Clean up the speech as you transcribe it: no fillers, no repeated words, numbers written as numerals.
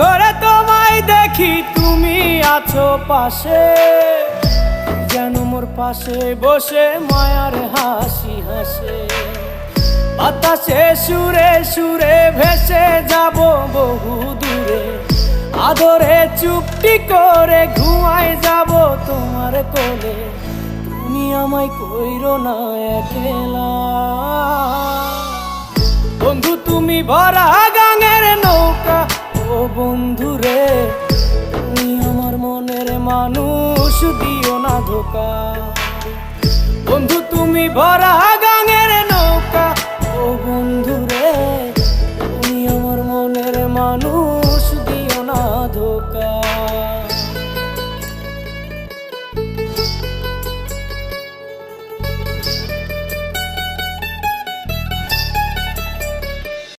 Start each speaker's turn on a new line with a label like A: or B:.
A: ঘরে তোমায় দেখি তুমি আছো পাশে, যেন মোর পাশে বসে মায়ার হাসি হাসে। বাতাসে সুরে সুরে ভেসে যাব বহু দূরে, আদরে চুপটি করে ঘুমায় যাব তোমার কোলে। তুমি আমায় কইরো না একলা বন্ধু, তুমি ভরা গাঙের নৌকা। ও বন্ধু রে, তুমি আমার মনের মানুষ, দিও না ধোকা। বন্ধু তুমি ভরা